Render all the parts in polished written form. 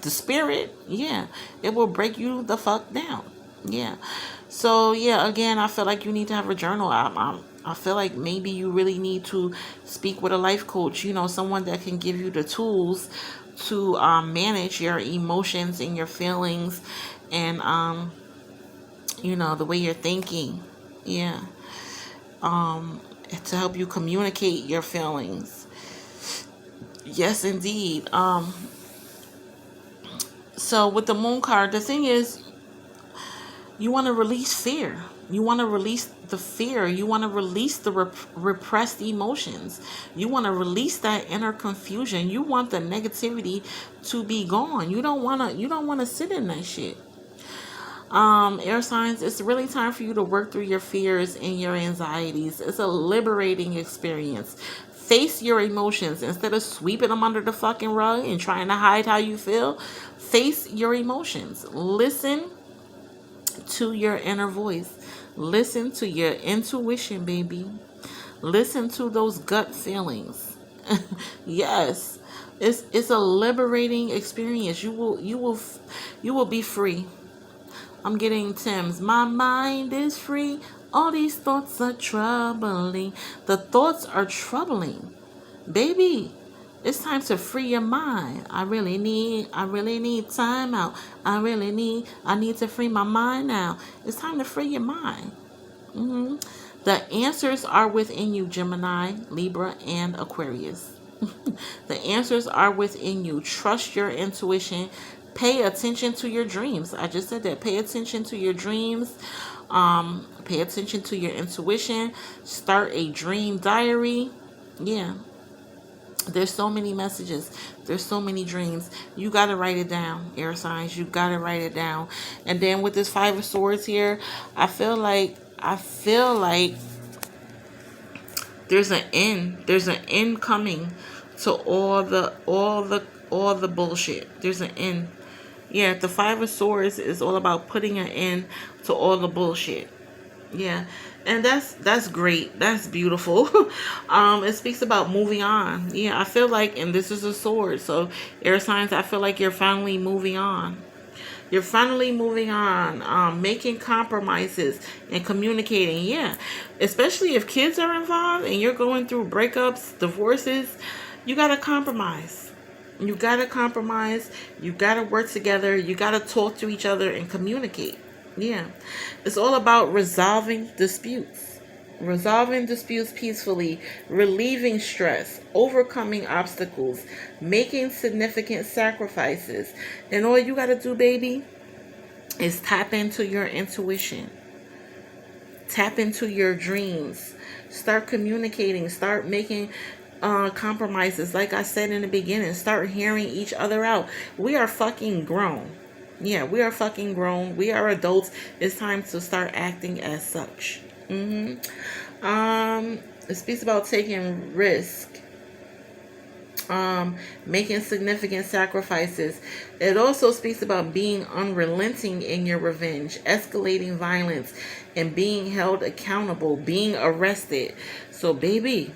the spirit, yeah, it will break you the fuck down. Yeah. So yeah, again, I feel like you need to have a journal. I feel like maybe you really need to speak with a life coach, someone that can give you the tools to manage your emotions and your feelings, and the way you're thinking. Yeah. To help you communicate your feelings. Yes, indeed. So with the moon card, the thing is, you want to release fear. You want to release the fear. You want to release the repressed emotions. You want to release that inner confusion. You want the negativity to be gone. You don't want to sit in that shit. Air signs, it's really time for you to work through your fears and your anxieties. It's a liberating experience. Face your emotions instead of sweeping them under the fucking rug and trying to hide how you feel. Face your emotions. Listen to your inner voice. Listen to your intuition, baby. Listen to those gut feelings. Yes. It's a liberating experience. You will be free. I'm getting Tim's. My mind is free. All these thoughts are troubling. The thoughts are troubling. Baby, it's time to free your mind. I really need time out. I need to free my mind now. It's time to free your mind. The answers are within you, Gemini, Libra, and Aquarius. The answers are within you. Trust your intuition. Pay attention to your dreams. I just said that. Pay attention to your dreams. Pay attention to your intuition. Start a dream diary. Yeah. There's so many messages. There's so many dreams. You got to write it down, air signs. You got to write it down. And then with this 5 of Swords here, I feel like there's an end. There's an end coming to all the bullshit. There's an end. Yeah, the 5 of Swords is all about putting an end to all the bullshit. Yeah, and that's great. That's beautiful. It speaks about moving on. Yeah, I feel like, and this is a sword, so air signs, I feel like you're finally moving on. You're finally moving on, making compromises and communicating. Yeah, especially if kids are involved and you're going through breakups, divorces, you gotta compromise. You gotta compromise. You gotta work together. You gotta talk to each other and communicate. Yeah. It's all about resolving disputes. Resolving disputes peacefully, relieving stress, overcoming obstacles, making significant sacrifices. And all you gotta do, baby, is tap into your intuition. Tap into your dreams. Start communicating. Start making compromises. Like I said in the beginning, start hearing each other out. We are fucking grown. Yeah, we are fucking grown. We are adults. It's time to start acting as such. It speaks about taking risk, making significant sacrifices. It also speaks about being unrelenting in your revenge, escalating violence, and being held accountable, being arrested. So, baby,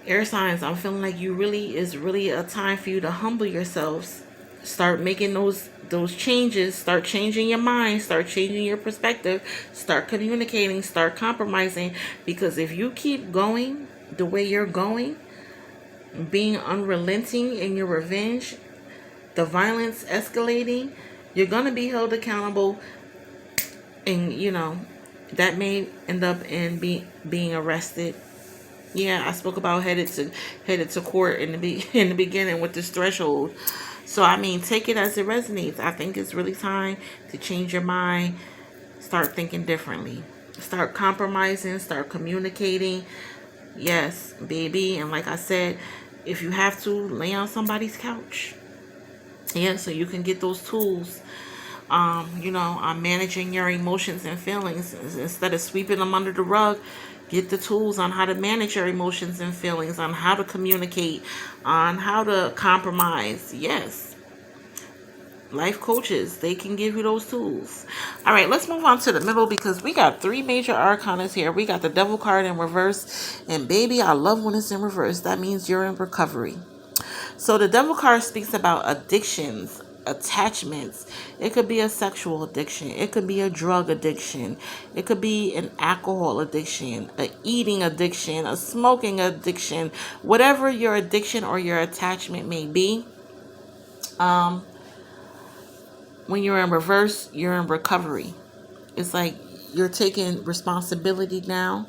air signs, I'm feeling like it's really a time for you to humble yourselves. Start making those changes. Start changing your mind. Start changing your perspective. Start communicating. Start compromising. Because if you keep going the way you're going, being unrelenting in your revenge, the violence escalating, you're going to be held accountable. And, that may end up in being arrested. Yeah, I spoke about headed to court in the beginning with this threshold. So, I mean, take it as it resonates. I think it's really time to change your mind. Start thinking differently. Start compromising. Start communicating. Yes, baby. And like I said, if you have to, lay on somebody's couch. Yeah, so you can get those tools. On managing your emotions and feelings. Instead of sweeping them under the rug, get the tools on how to manage your emotions and feelings, on how to communicate, on how to compromise. Yes. Life coaches, they can give you those tools. All right, let's move on to the middle because we got 3 major arcanas here. We got the Devil card in reverse. And baby, I love when it's in reverse. That means you're in recovery. So the devil card speaks about addictions, attachments. It could be a sexual addiction. It could be a drug addiction. It could be an alcohol addiction, a eating addiction, a smoking addiction, whatever your addiction or your attachment may be. When you're in reverse, you're in recovery. It's like you're taking responsibility now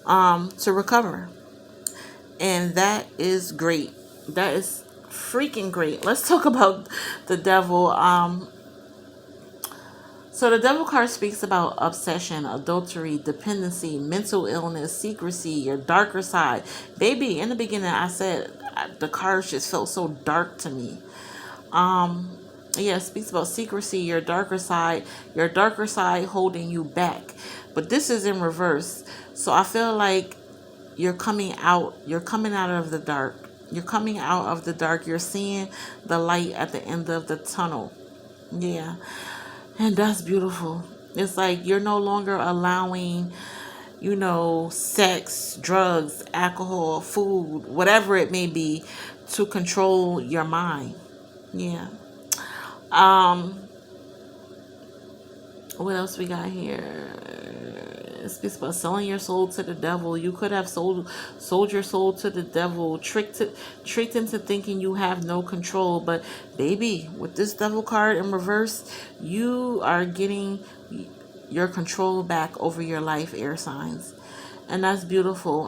to recover. And that is great. That is freaking great. Let's talk about the devil. So the devil card speaks about obsession, adultery, dependency, mental illness, secrecy, your darker side. Baby, in the beginning I said the cards just felt so dark to me. Yeah, it speaks about secrecy, your darker side holding you back. But this is in reverse. So I feel like you're coming out of the dark. You're coming out of the dark. You're seeing the light at the end of the tunnel. Yeah. And that's beautiful. It's like you're no longer allowing, sex, drugs, alcohol, food, whatever it may be, to control your mind. Yeah. What else we got here? It speaks about selling your soul to the devil. You could have sold your soul to the devil, tricked into thinking you have no control. But baby, with this devil card in reverse, you are getting your control back over your life, air signs. And that's beautiful.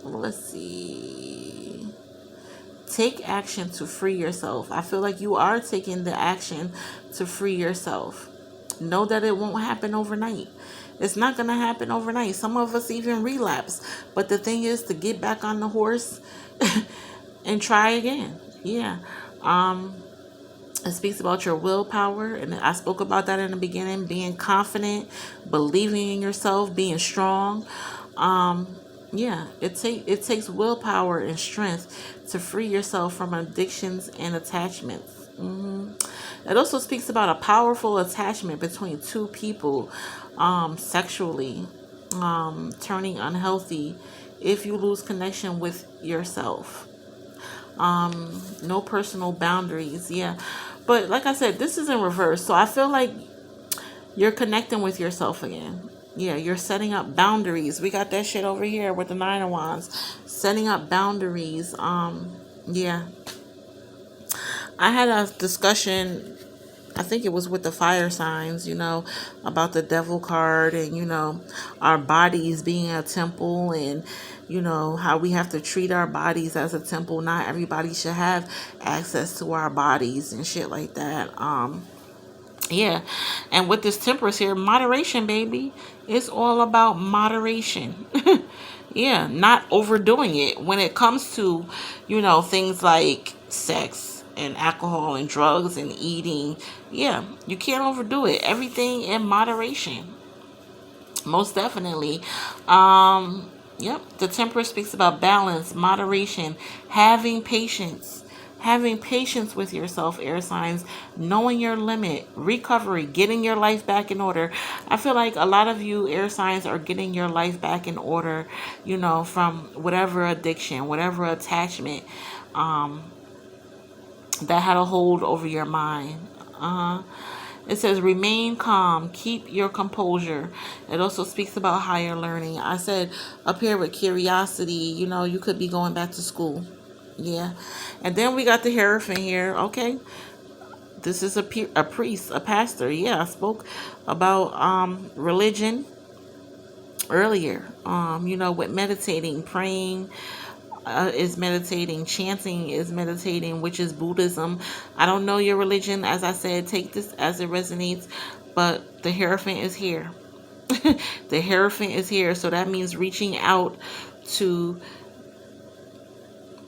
Let's see. Take action to free yourself. I feel like you are taking the action to free yourself. Know that it won't happen overnight. It's not going to happen overnight. Some of us even relapse. But the thing is to get back on the horse and try again. Yeah. It speaks about your willpower. And I spoke about that in the beginning. Being confident, believing in yourself, being strong. Yeah, it takes willpower and strength to free yourself from addictions and attachments. It also speaks about a powerful attachment between two people, sexually, turning unhealthy if you lose connection with yourself. No personal boundaries. Yeah, but like I said, this is in reverse. So I feel like you're connecting with yourself again. Yeah, you're setting up boundaries. We got that shit over here with the Nine of Wands. Setting up boundaries. Yeah. I had a discussion, I think it was with the fire signs, about the devil card and, our bodies being a temple and, how we have to treat our bodies as a temple. Not everybody should have access to our bodies and shit like that. Yeah. And with this Temperance here, moderation, baby. It's all about moderation. Yeah. Not overdoing it when it comes to, things like sex and alcohol and drugs and eating. Yeah. You can't overdo it. Everything in moderation. Most definitely. Yep. The Temperance speaks about balance, moderation, having patience. Having patience with yourself, air signs, knowing your limit, recovery, getting your life back in order. I feel like a lot of you, air signs, are getting your life back in order, from whatever addiction, whatever attachment that had a hold over your mind. It says, remain calm, keep your composure. It also speaks about higher learning. I said up here with curiosity, you could be going back to school. Yeah. And then we got the Hierophant here. Okay. This is a priest, a pastor. Yeah, I spoke about religion earlier. With meditating, praying is meditating, chanting is meditating, which is Buddhism. I don't know your religion. As I said, take this as it resonates. But the Hierophant is here. The Hierophant is here. So that means reaching out to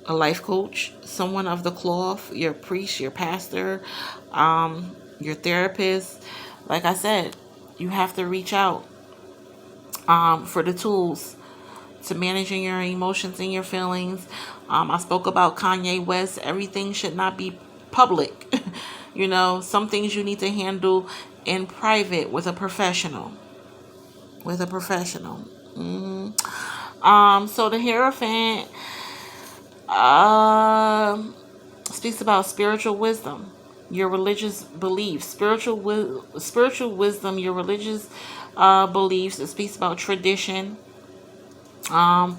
a life coach, someone of the cloth, your priest, your pastor, your therapist. Like I said, you have to reach out for the tools to managing your emotions and your feelings. I spoke about Kanye West. Everything should not be public. Some things you need to handle in private with a professional. So the Hierophant uh, speaks about spiritual wisdom, your religious beliefs, spiritual wisdom, your religious beliefs. It speaks about tradition, um,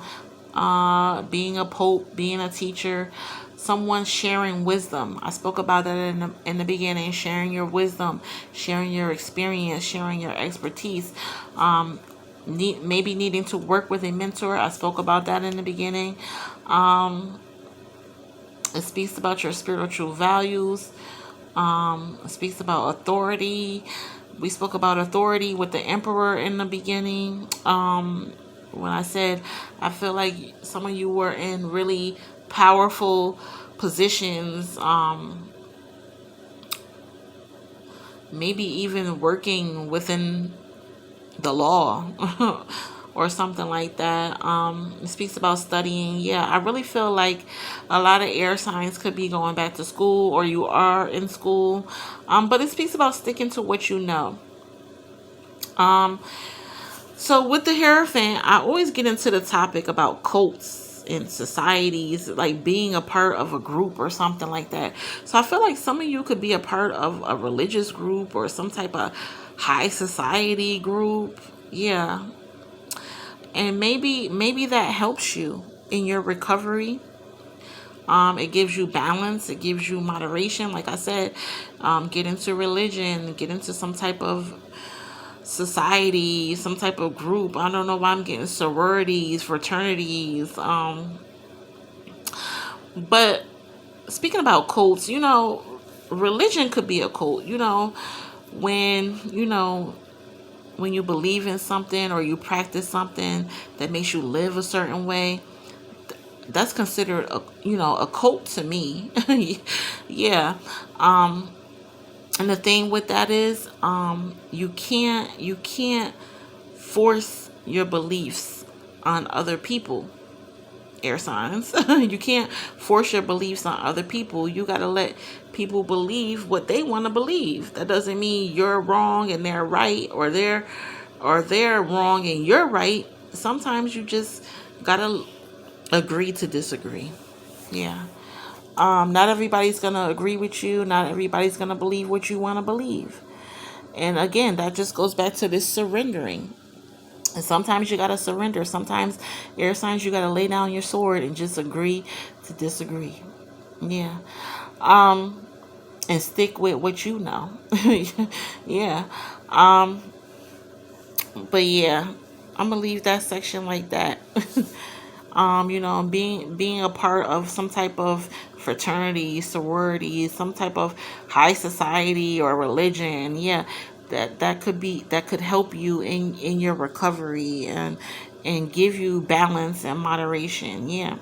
being a pope, being a teacher, someone sharing wisdom. I spoke about that in the beginning, sharing your wisdom, sharing your experience, sharing your expertise. Maybe needing to work with a mentor. I spoke about that in the beginning. It speaks about your spiritual values. It speaks about authority. We spoke about authority with the emperor in the beginning. When I said I feel like some of you were in really powerful positions, maybe even working within the law or something like that. It speaks about studying. Yeah, I really feel like a lot of air signs could be going back to school, or you are in school. But it speaks about sticking to what you know. So with the Hierophant, I always get into the topic about cults in societies, like being a part of a group or something like that. So I feel like some of you could be a part of a religious group or some type of high society group. Yeah. And maybe that helps you in your recovery. It gives you balance. It gives you moderation. Like I said, get into religion, get into some type of society, some type of group. I don't know why I'm getting sororities, fraternities. But speaking about cults, religion could be a cult. When when you believe in something or you practice something that makes you live a certain way, that's considered a cult to me. Yeah. And the thing with that is, you can't force your beliefs on other people. Air signs. You can't force your beliefs on other people. You got to let people believe what they want to believe. That doesn't mean you're wrong and they're right, or they're wrong and you're right. Sometimes you just got to agree to disagree. Yeah. Not everybody's going to agree with you. Not everybody's going to believe what you want to believe. And again, that just goes back to this surrendering. And sometimes you got to surrender. Sometimes, air signs, you got to lay down your sword and just agree to disagree. Yeah. And stick with what you know. Yeah. But yeah, I'm going to leave that section like that. Being a part of some type of fraternity, sorority, some type of high society or religion. Yeah, that could help you in your recovery and give you balance and moderation. Yeah,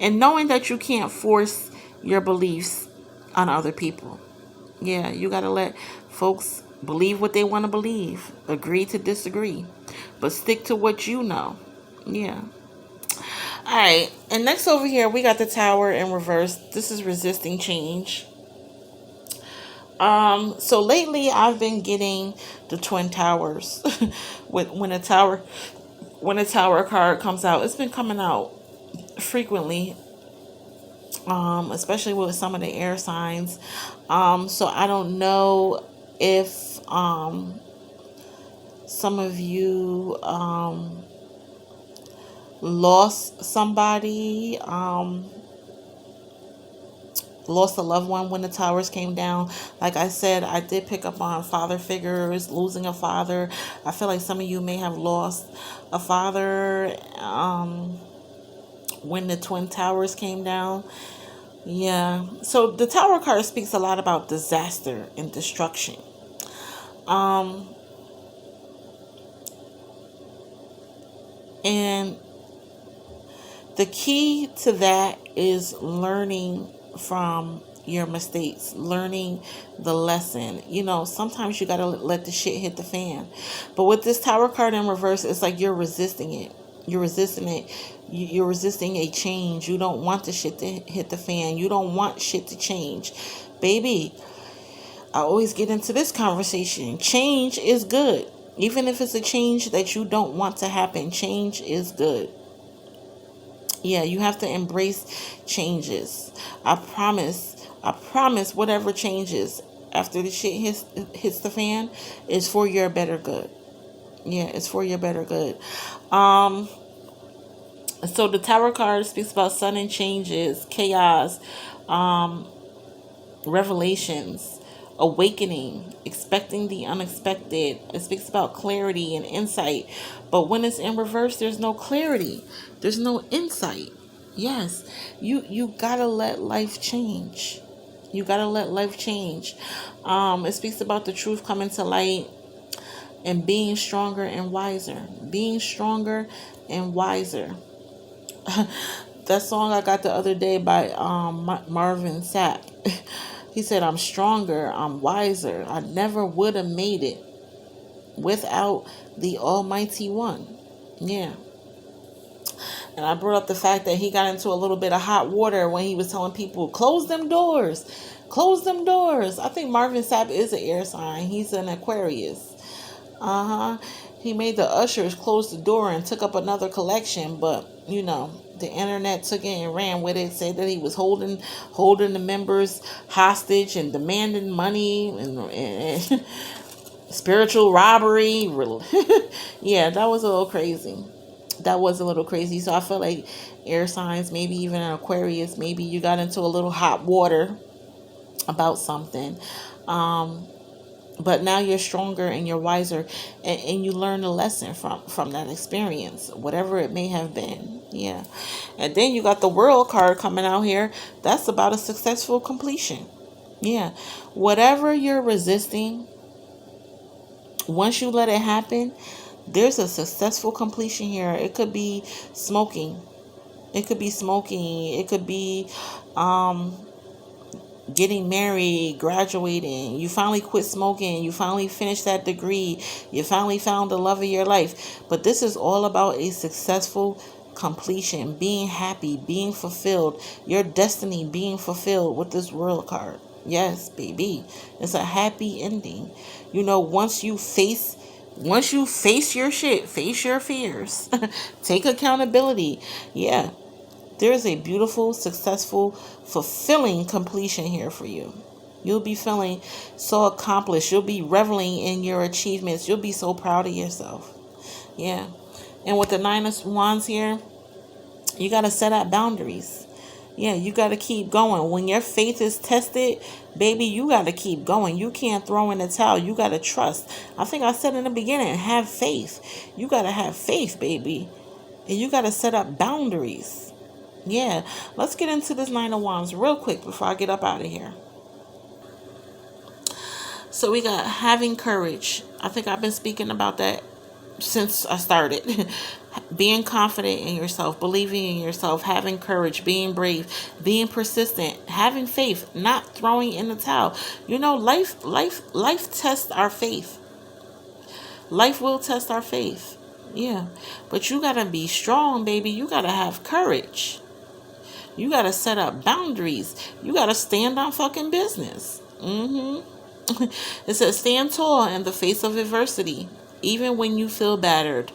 and knowing that you can't force your beliefs on other people. Yeah, you got to let folks believe what they want to believe, agree to disagree, but stick to what you know. Yeah. All right, and next over here we got the Tower in reverse. This is resisting change. So lately I've been getting the Twin Towers. When a tower card comes out, it's been coming out frequently. Especially with some of the air signs. So I don't know if some of you lost somebody, lost a loved one when the towers came down. Like I said, I did pick up on father figures, losing a father. I feel like some of you may have lost a father when the twin towers came down. Yeah. So the tower card speaks a lot about disaster and destruction. Um, and the key to that is learning from your mistakes, learning the lesson. Sometimes you got to let the shit hit the fan. But with this tower card in reverse, it's like you're resisting it. You're resisting it. You're resisting a change. You don't want the shit to hit the fan. You don't want shit to change. Baby, I always get into this conversation. Change is good. Even if it's a change that you don't want to happen, change is good. Yeah, you have to embrace changes. I promise whatever changes after the shit hits the fan is for your better good. Yeah, it's for your better good. Um so the Tower card speaks about sudden changes, chaos, um revelations, awakening, expecting the unexpected. It speaks about clarity and insight. But when it's in reverse, there's no clarity. There's no insight. Yes, you gotta let life change. You gotta let life change. It speaks about the truth coming to light and being stronger and wiser. Being stronger and wiser. That song I got the other day by Marvin Sapp. He said, "I'm stronger, I'm wiser. I never would have made it without the Almighty One." Yeah. And I brought up the fact that he got into a little bit of hot water when he was telling people, "Close them doors. Close them doors." I think Marvin Sapp is an air sign. He's an Aquarius. Uh-huh. He made the ushers close the door and took up another collection, but the internet took it and ran with it, said that he was holding the members hostage and demanding money and spiritual robbery. Yeah, that was a little crazy. That was a little crazy. So I feel like air signs, maybe even an Aquarius, maybe you got into a little hot water about something. But now you're stronger and you're wiser, and you learn a lesson from that experience, whatever it may have been. Yeah. And then you got the World card coming out here. That's about a successful completion. Yeah. Whatever you're resisting, once you let it happen, there's a successful completion here. It could be smoking. It could be smoking. It could be getting married, graduating. You finally quit smoking. You finally finished that degree. You finally found the love of your life. But this is all about a successful completion, being happy, being fulfilled, your destiny being fulfilled with this World card. Yes, baby. It's a happy ending. Once you face your shit, face your fears, take accountability. Yeah, there's a beautiful, successful, fulfilling completion here for you. You'll be feeling so accomplished. You'll be reveling in your achievements. You'll be so proud of yourself. Yeah. And with the Nine of Wands here, you got to set up boundaries. Yeah, you got to keep going. When your faith is tested, baby, you got to keep going. You can't throw in the towel. You got to trust. I think I said in the beginning, have faith. You got to have faith, baby. And you got to set up boundaries. Yeah, let's get into this Nine of Wands real quick before I get up out of here. So we got having courage. I think I've been speaking about that since I started. Being confident in yourself, believing in yourself, having courage, being brave, being persistent, having faith, not throwing in the towel. Life tests our faith. Life will test our faith. Yeah. But you got to be strong, baby. You got to have courage. You got to set up boundaries. You got to stand on fucking business. It says stand tall in the face of adversity, even when you feel battered.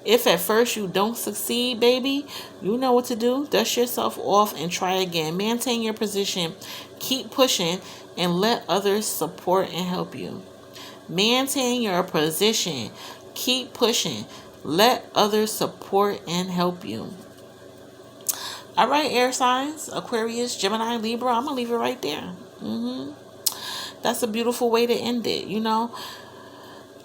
If at first you don't succeed, baby, you know what to do. Dust yourself off and try again. Maintain your position. Keep pushing and let others support and help you. Maintain your position. Keep pushing. Let others support and help you. All right, air signs, Aquarius, Gemini, Libra. I'm going to leave it right there. That's a beautiful way to end it,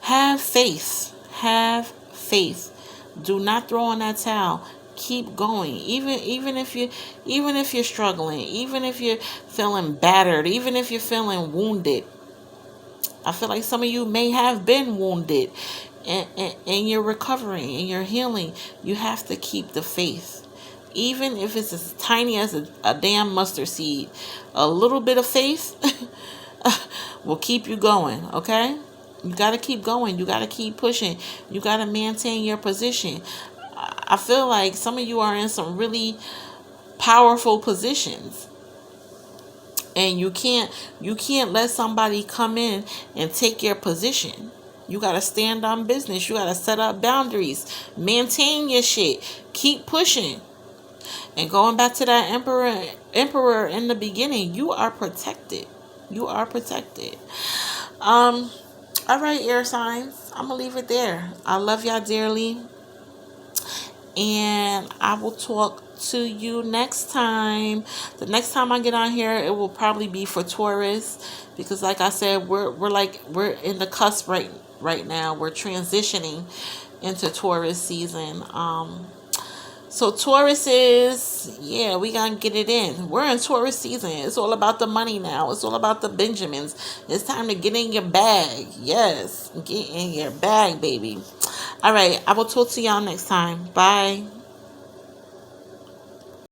Have faith. Have faith. Do not throw in that towel. Keep going. Even if you're struggling, even if you're feeling battered, even if you're feeling wounded. I feel like some of you may have been wounded, and you're recovering and you're healing. You have to keep the faith. Even if it's as tiny as a damn mustard seed, a little bit of faith will keep you going, okay? You got to keep going. You got to keep pushing. You got to maintain your position. I feel like some of you are in some really powerful positions. And you can't let somebody come in and take your position. You got to stand on business. You got to set up boundaries. Maintain your shit. Keep pushing. And going back to that emperor in the beginning, you are protected. You are protected. Um, all right, air signs. I'm gonna leave it there. I love y'all dearly. And I will talk to you next time. The next time I get on here, it will probably be for Taurus, because like I said, we're in the cusp right now. We're transitioning into Taurus season. So Taurus is, yeah, we gonna get it in. We're in Taurus season. It's all about the money now. It's all about the Benjamins. It's time to get in your bag. Yes, get in your bag, baby. All right, I will talk to y'all next time. Bye.